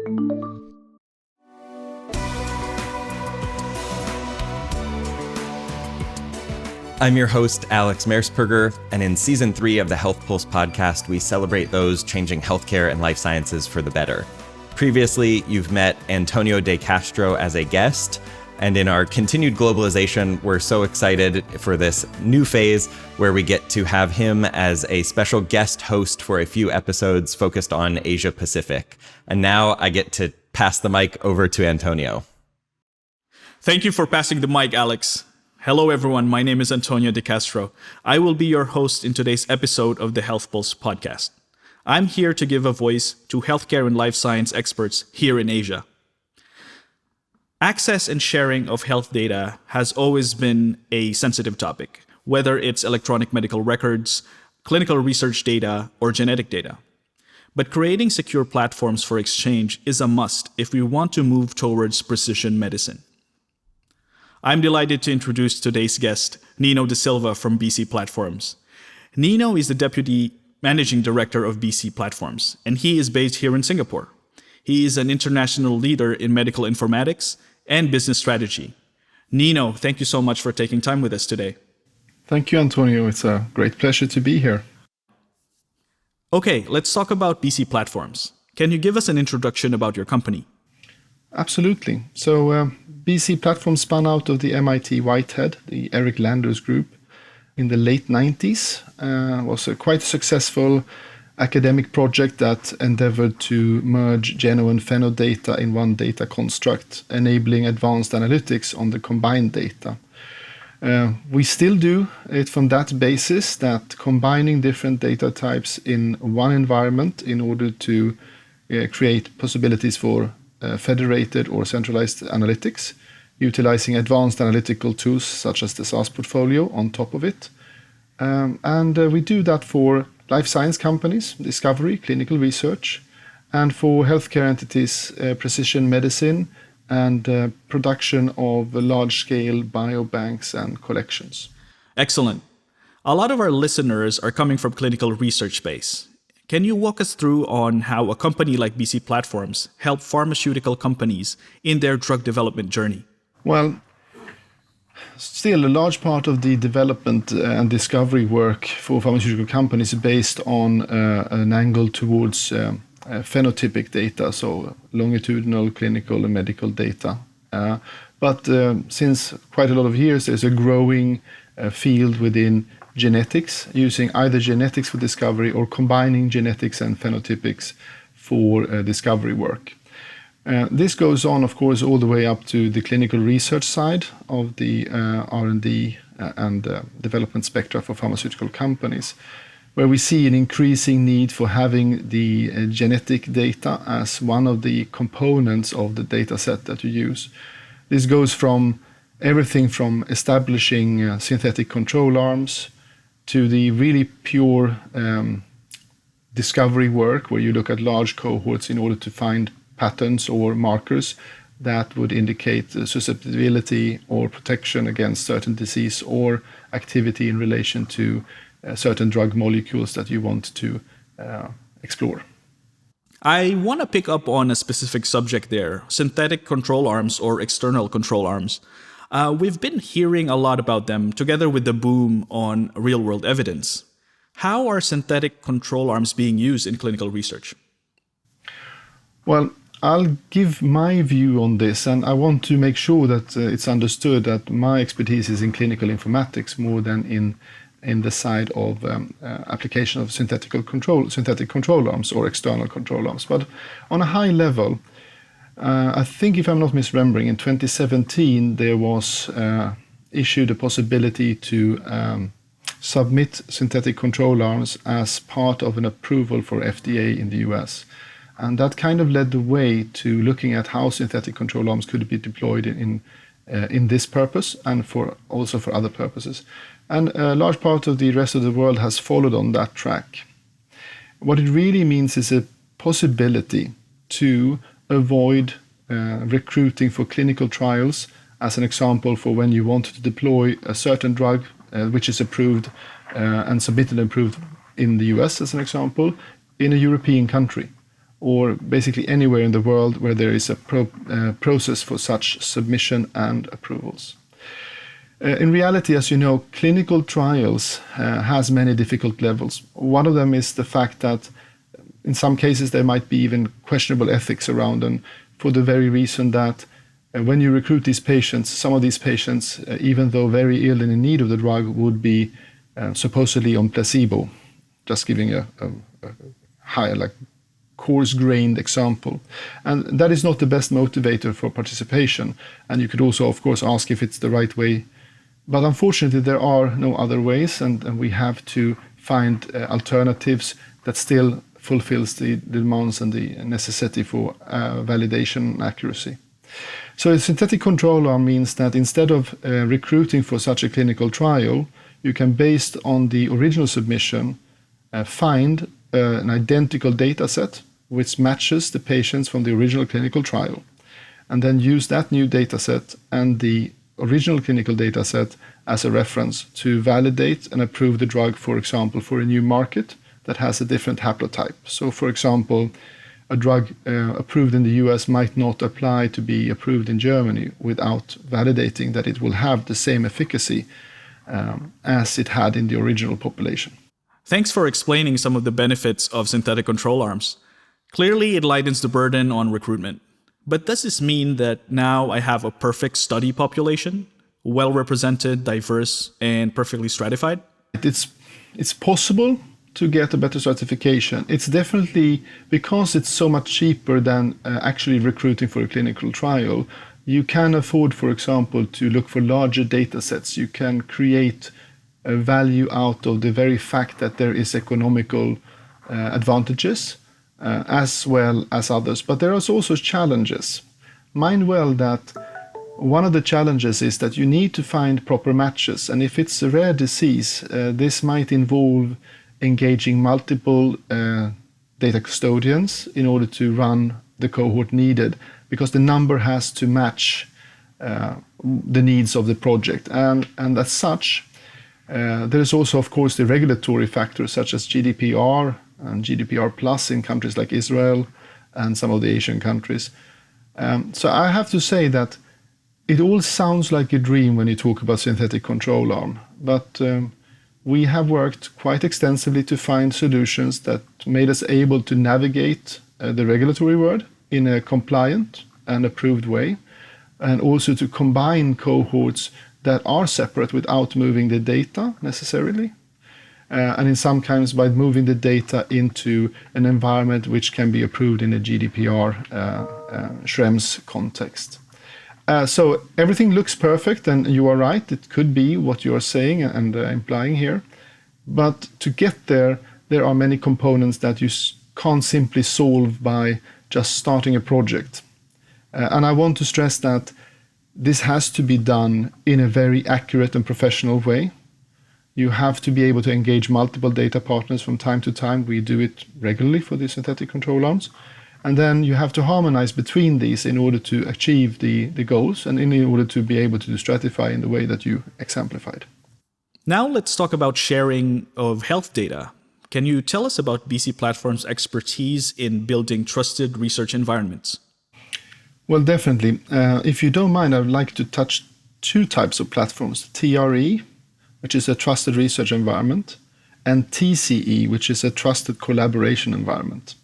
I'm your host, Alex Mersperger, and in Season 3 of the Health Pulse podcast, we celebrate those changing healthcare and life sciences for the better. Previously, you've met Antonio De Castro as a guest, and in our continued globalization, we're so excited for this new phase where we get to have him as a special guest host for a few episodes focused on Asia Pacific. And now I get to pass the mic over to Antonio. Thank you for passing the mic, Alex. Hello, everyone. My name is Antonio De Castro. I will be your host in today's episode of the Health Pulse podcast. I'm here to give a voice to healthcare and life science experts here in Asia. Access and sharing of health data has always been a sensitive topic, whether it's electronic medical records, clinical research data, or genetic data. But creating secure platforms for exchange is a must if we want to move towards precision medicine. I'm delighted to introduce today's guest, Nino da Silva from BC Platforms. Nino is the Deputy Managing Director of BC Platforms, and he is based here in Singapore. He is an international leader in medical informatics and business strategy. Nino, thank you so much for taking time with us today. Thank you, Antonio. It's a great pleasure to be here. Okay, let's talk about BC Platforms. Can you give us an introduction about your company? Absolutely. So BC Platforms spun out of the MIT Whitehead, the Eric Landers group, in the late 90s. Was a quite successful academic project that endeavored to merge geno and pheno data in one data construct, enabling advanced analytics on the combined data. We still do it from that basis, that combining different data types in one environment in order to create possibilities for federated or centralized analytics, utilizing advanced analytical tools such as the SAS portfolio on top of it. And we do that for life science companies, discovery, clinical research, and for healthcare entities, precision medicine, and production of large-scale biobanks and collections. Excellent. A lot of our listeners are coming from clinical research space. Can you walk us through on how a company like BC Platforms help pharmaceutical companies in their drug development journey? Well, still a large part of the development and discovery work for pharmaceutical companies is based on an angle towards phenotypic data, so longitudinal clinical and medical data. But since quite a lot of years, there's a growing field within genetics, using either genetics for discovery or combining genetics and phenotypics for discovery work. This goes on, of course, all the way up to the clinical research side of the R&D and development spectra for pharmaceutical companies, where we see an increasing need for having the genetic data as one of the components of the data set that you use. This goes from everything from establishing synthetic control arms to the really pure discovery work, where you look at large cohorts in order to find patterns or markers that would indicate susceptibility or protection against certain disease or activity in relation to certain drug molecules that you want to explore. I want to pick up on a specific subject there, synthetic control arms or external control arms. We've been hearing a lot about them together with the boom on real-world evidence. How are synthetic control arms being used in clinical research? Well, I'll give my view on this, and I want to make sure that it's understood that my expertise is in clinical informatics more than in the side of application of synthetic control arms or external control arms. But on a high level, I think, if I'm not misremembering, in 2017 there was issued a possibility to submit synthetic control arms as part of an approval for FDA in the US. And that kind of led the way to looking at how synthetic control arms could be deployed in this purpose and also for other purposes. And a large part of the rest of the world has followed on that track. What it really means is a possibility to avoid recruiting for clinical trials, as an example for when you want to deploy a certain drug which is approved and submitted and approved in the US, as an example, in a European country, or basically anywhere in the world where there is a process for such submission and approvals. In reality, as you know, clinical trials has many difficult levels. One of them is the fact that in some cases there might be even questionable ethics around them, for the very reason that when you recruit these patients, some of these patients, even though very ill and in need of the drug, would be supposedly on placebo. Just giving a higher, like, coarse-grained example. And that is not the best motivator for participation. And you could also, of course, ask if it's the right way. But unfortunately, there are no other ways, and we have to find alternatives that still fulfills the demands and the necessity for validation and accuracy. So a synthetic control arm means that instead of recruiting for such a clinical trial, you can, based on the original submission, find an identical data set which matches the patients from the original clinical trial, and then use that new data set and the original clinical data set as a reference to validate and approve the drug, for example, for a new market that has a different haplotype. So, for example, a drug approved in the US might not apply to be approved in Germany without validating that it will have the same efficacy as it had in the original population. Thanks for explaining some of the benefits of synthetic control arms. Clearly, it lightens the burden on recruitment. But does this mean that now I have a perfect study population, well-represented, diverse, and perfectly stratified? It's possible to get a better stratification. It's definitely, because it's so much cheaper than actually recruiting for a clinical trial, you can afford, for example, to look for larger data sets. You can create a value out of the very fact that there is economical advantages as well as others. But there are also challenges. Mind well that one of the challenges is that you need to find proper matches. And if it's a rare disease, this might involve engaging multiple data custodians in order to run the cohort needed, because the number has to match the needs of the project. And as such, there's also, of course, the regulatory factors such as GDPR and GDPR Plus in countries like Israel and some of the Asian countries. So I have to say that it all sounds like a dream when you talk about synthetic control arm, but we have worked quite extensively to find solutions that made us able to navigate the regulatory world in a compliant and approved way, and also to combine cohorts that are separate without moving the data necessarily, and in some cases by moving the data into an environment which can be approved in a GDPR Schrems context. So everything looks perfect, and you are right, it could be what you are saying and implying here. But to get there, there are many components that you can't simply solve by just starting a project. And I want to stress that this has to be done in a very accurate and professional way. You have to be able to engage multiple data partners from time to time. We do it regularly for the synthetic control arms. And then you have to harmonize between these in order to achieve the goals and in order to be able to stratify in the way that you exemplified. Now let's talk about sharing of health data. Can you tell us about BC Platform's expertise in building trusted research environments? Well, definitely. If you don't mind, I would like to touch two types of platforms: TRE, which is a trusted research environment, and TCE, which is a trusted collaboration environment.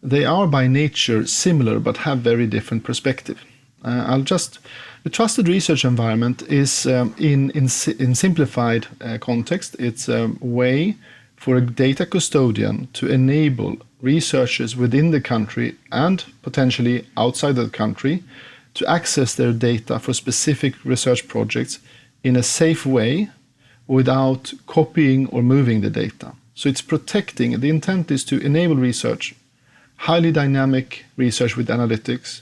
They are by nature similar but have very different perspective. The trusted research environment is, in simplified context, it's a way for a data custodian to enable researchers within the country and potentially outside the country to access their data for specific research projects in a safe way without copying or moving the data. So it's protecting, the intent is to enable research, highly dynamic research with analytics,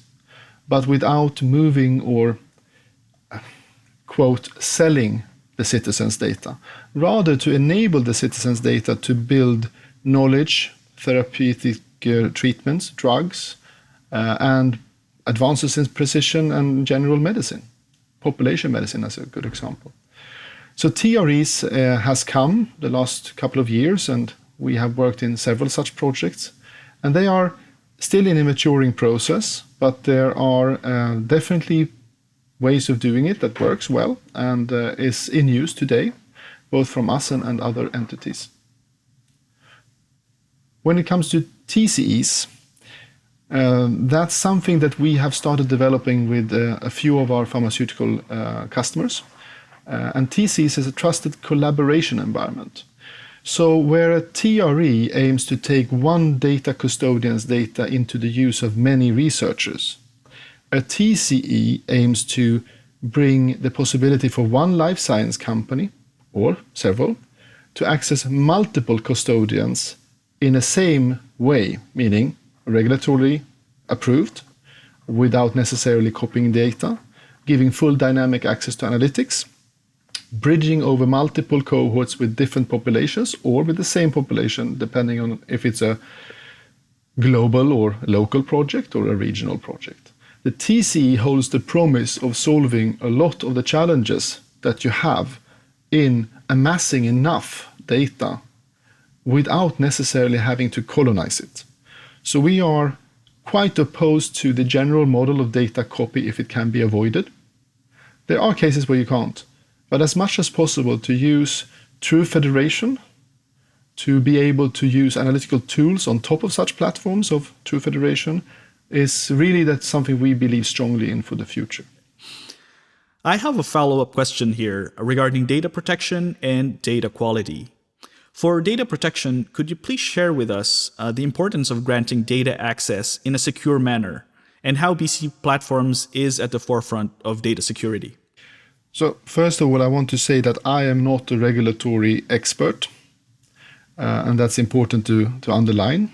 but without moving or, quote, selling the citizens' data. Rather, to enable the citizens' data to build knowledge, therapeutic treatments, drugs, and advances in precision and general medicine. Population medicine as a good example. So TREs has come the last couple of years, and we have worked in several such projects. And they are Still in a maturing process, but there are definitely ways of doing it that works well and is in use today, both from us and other entities. When it comes to TCEs, that's something that we have started developing with a few of our pharmaceutical customers. And TCEs is a trusted collaboration environment. So where a TRE aims to take one data custodian's data into the use of many researchers, a TCE aims to bring the possibility for one life science company, or several, to access multiple custodians in the same way, meaning regulatory approved, without necessarily copying data, giving full dynamic access to analytics, bridging over multiple cohorts with different populations or with the same population, depending on if it's a global or local project or a regional project. The TCE holds the promise of solving a lot of the challenges that you have in amassing enough data without necessarily having to colonize it. So we are quite opposed to the general model of data copy if it can be avoided. There are cases where you can't, but as much as possible to use true federation, to be able to use analytical tools on top of such platforms of true federation, is really that's something we believe strongly in for the future. I have a follow-up question here regarding data protection and data quality. For data protection, could you please share with us the importance of granting data access in a secure manner and how BC Platforms is at the forefront of data security? So first of all, I want to say that I am not a regulatory expert, and that's important to underline.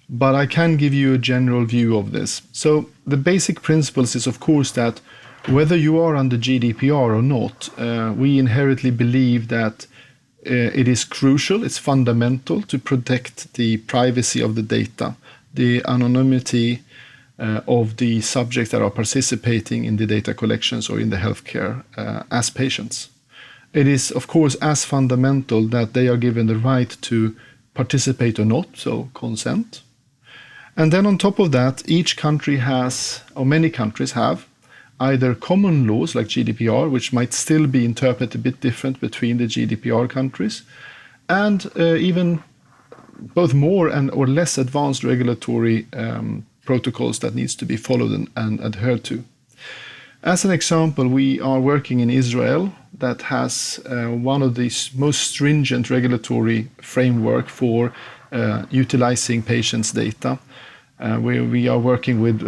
But I can give you a general view of this. So the basic principles is, of course, that whether you are under GDPR or not, we inherently believe that it is crucial, it's fundamental to protect the privacy of the data, the anonymity of the subjects that are participating in the data collections or in the healthcare as patients. It is, of course, as fundamental that they are given the right to participate or not, so consent. And then on top of that, each country has, or many countries have, either common laws like GDPR, which might still be interpreted a bit different between the GDPR countries, and even both more and or less advanced regulatory protocols that needs to be followed and adhered to. As an example, we are working in Israel that has one of the most stringent regulatory framework for utilizing patients' data. Where we are working with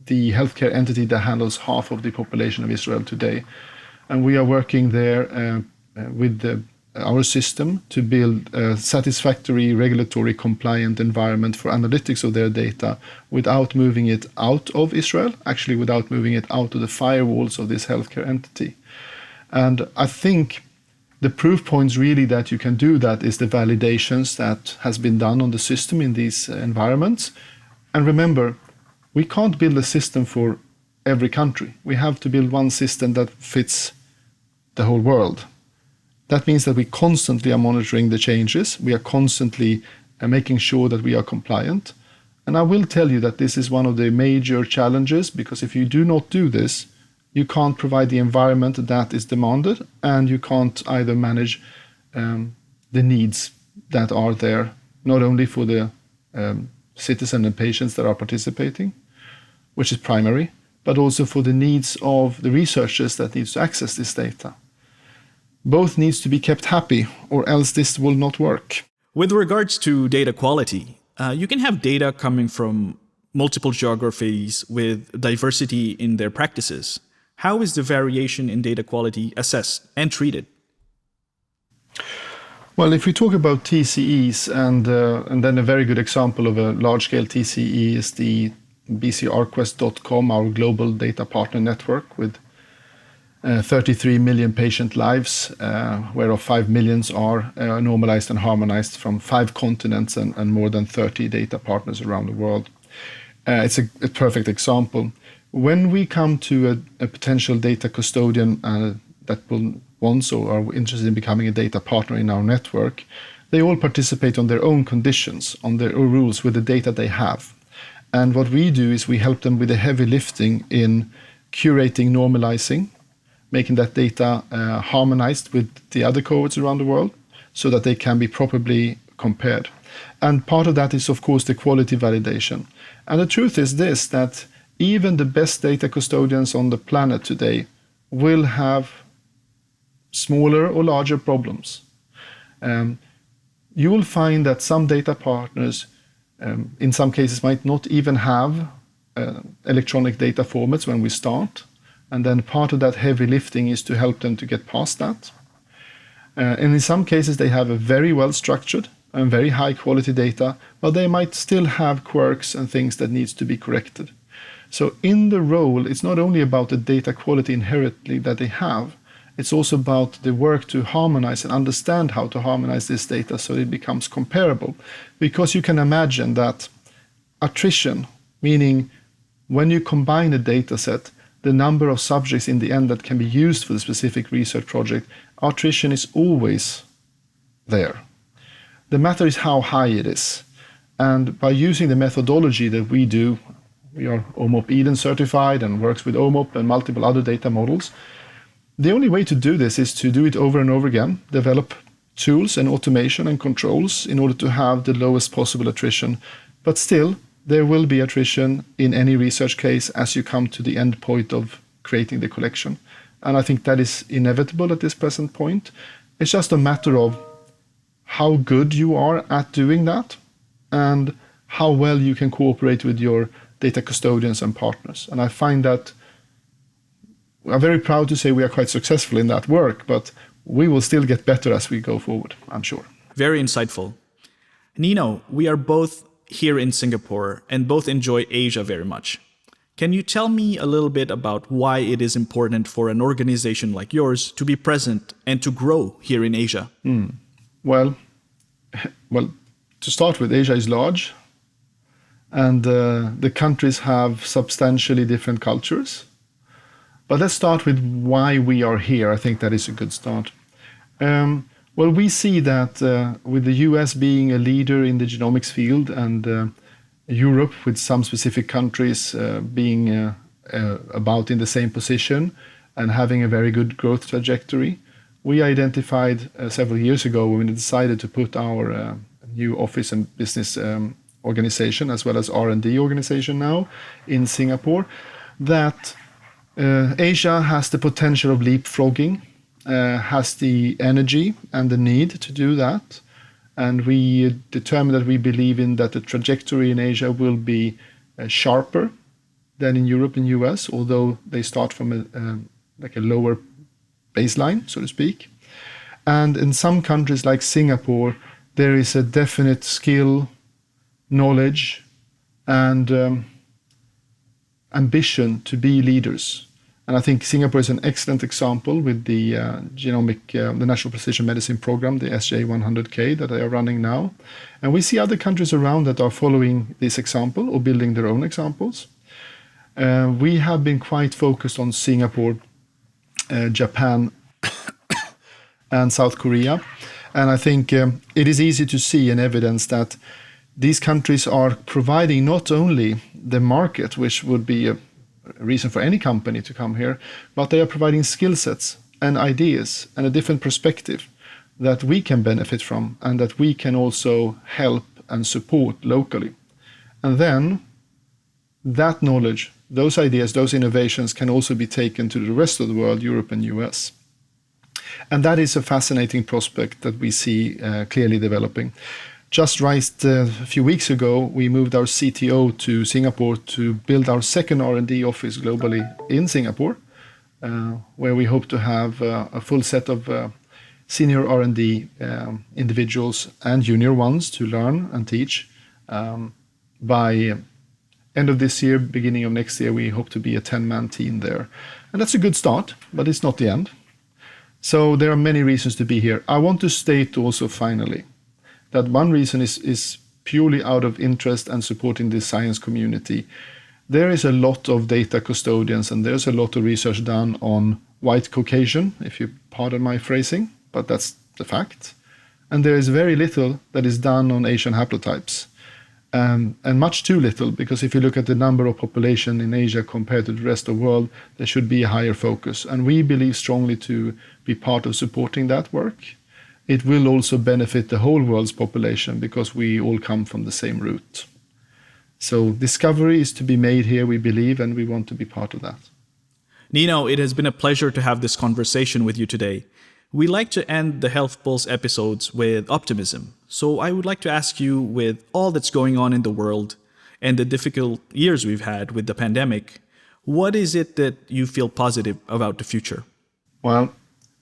the healthcare entity that handles half of the population of Israel today. And we are working there with our system to build a satisfactory regulatory compliant environment for analytics of their data without moving it out of Israel, actually without moving it out of the firewalls of this healthcare entity. And I think the proof points really that you can do that is the validations that has been done on the system in these environments. And remember, we can't build a system for every country. We have to build one system that fits the whole world. That means that we constantly are monitoring the changes. We are constantly making sure that we are compliant. And I will tell you that this is one of the major challenges, because if you do not do this, you can't provide the environment that is demanded, and you can't either manage the needs that are there, not only for the citizen and patients that are participating, which is primary, but also for the needs of the researchers that need to access this data. Both needs to be kept happy, or else this will not work. With regards to data quality, you can have data coming from multiple geographies with diversity in their practices. How is the variation in data quality assessed and treated? Well, if we talk about TCEs, and then a very good example of a large-scale TCE is the bcrquest.com, our global data partner network with 33 million patient lives, whereof 5 million are normalized and harmonized from 5 continents and more than 30 data partners around the world. It's a perfect example. When we come to a potential data custodian that will wants or are interested in becoming a data partner in our network, they all participate on their own conditions, on their own rules with the data they have. And what we do is we help them with the heavy lifting in curating, normalizing, making that data harmonized with the other cohorts around the world so that they can be properly compared. And part of that is, of course, the quality validation. And the truth is this, that even the best data custodians on the planet today will have smaller or larger problems. You will find that some data partners, in some cases, might not even have electronic data formats when we start. And then part of that heavy lifting is to help them to get past that. And in some cases, they have a very well-structured and very high-quality data, but they might still have quirks and things that needs to be corrected. So in the role, it's not only about the data quality inherently that they have, it's also about the work to harmonize and understand how to harmonize this data so it becomes comparable. Because you can imagine that attrition, meaning when you combine a data set, the number of subjects in the end that can be used for the specific research project, attrition is always there. The matter is how high it is. And by using the methodology that we do, we are OMOP Eden certified and works with OMOP and multiple other data models. The only way to do this is to do it over and over again, develop tools and automation and controls in order to have the lowest possible attrition. But still, there will be attrition in any research case as you come to the end point of creating the collection. And I think that is inevitable at this present point. It's just a matter of how good you are at doing that and how well you can cooperate with your data custodians and partners. And I find that I'm very proud to say we are quite successful in that work, but we will still get better as we go forward, I'm sure. Very insightful. Nino, we are both here in Singapore and both enjoy Asia very much. Can you tell me a little bit about why it is important for an organization like yours to be present and to grow here in Asia? Well, to start with, Asia is large, and the countries have substantially different cultures. But let's start with why we are here. I think that is a good start. Well, we see that with the US being a leader in the genomics field and Europe with some specific countries being about in the same position and having a very good growth trajectory, we identified several years ago when we decided to put our new office and business organization as well as R&D organization now in Singapore, that Asia has the potential of leapfrogging, has the energy and the need to do that. And we determined that we believe in that the trajectory in Asia will be sharper than in Europe and US, although they start from a lower baseline, so to speak. And in some countries like Singapore, there is a definite skill, knowledge, and ambition to be leaders. And I think Singapore is an excellent example with the the National Precision Medicine Program, the SJ100K that they are running now. And we see other countries around that are following this example or building their own examples. We have been quite focused on Singapore, Japan, and South Korea. And I think it is easy to see and evidence that these countries are providing not only the market, which would be a reason for any company to come here, but they are providing skill sets and ideas and a different perspective that we can benefit from and that we can also help and support locally. And then that knowledge, those ideas, those innovations can also be taken to the rest of the world, Europe and US. And that is a fascinating prospect that we see clearly developing. Just right a few weeks ago, we moved our CTO to Singapore to build our second R&D office globally in Singapore, where we hope to have a full set of senior R&D individuals and junior ones to learn and teach. By end of this year, beginning of next year, we hope to be a 10-man team there. And that's a good start, but it's not the end. So there are many reasons to be here. I want to state also finally that one reason is purely out of interest and supporting the science community. There is a lot of data custodians and there's a lot of research done on white Caucasian, if you pardon my phrasing, but that's the fact. And there is very little that is done on Asian haplotypes. And much too little, because if you look at the number of population in Asia compared to the rest of the world, there should be a higher focus. And we believe strongly to be part of supporting that work. It will also benefit the whole world's population because we all come from the same root. So discovery is to be made here, we believe, and we want to be part of that. Nino, it has been a pleasure to have this conversation with you today. We like to end the Health Pulse episodes with optimism. So I would like to ask you, with all that's going on in the world and the difficult years we've had with the pandemic, what is it that you feel positive about the future? Well,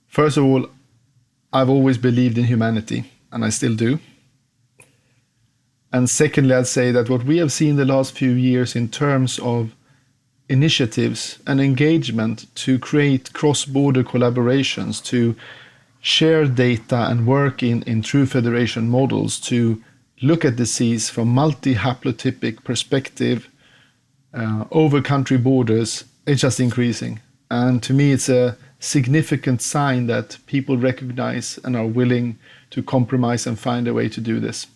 first of all, I've always believed in humanity, and I still do. And secondly, I'd say that what we have seen the last few years in terms of initiatives and engagement to create cross-border collaborations, to share data and work in true federation models, to look at disease from multi-haplotypic perspective over country borders, it's just increasing. And to me, it's a significant sign that people recognize and are willing to compromise and find a way to do this.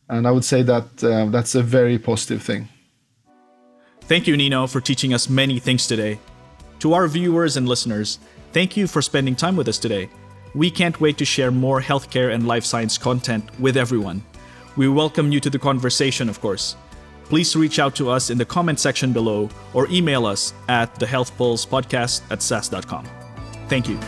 And I would say that that's a very positive thing. Thank you, Nino, for teaching us many things today. To our viewers and listeners, thank you for spending time with us today. We can't wait to share more healthcare and life science content with everyone. We welcome you to the conversation, of course. Please reach out to us in the comment section below or email us at thehealthpulsepodcast@sas.com. Thank you.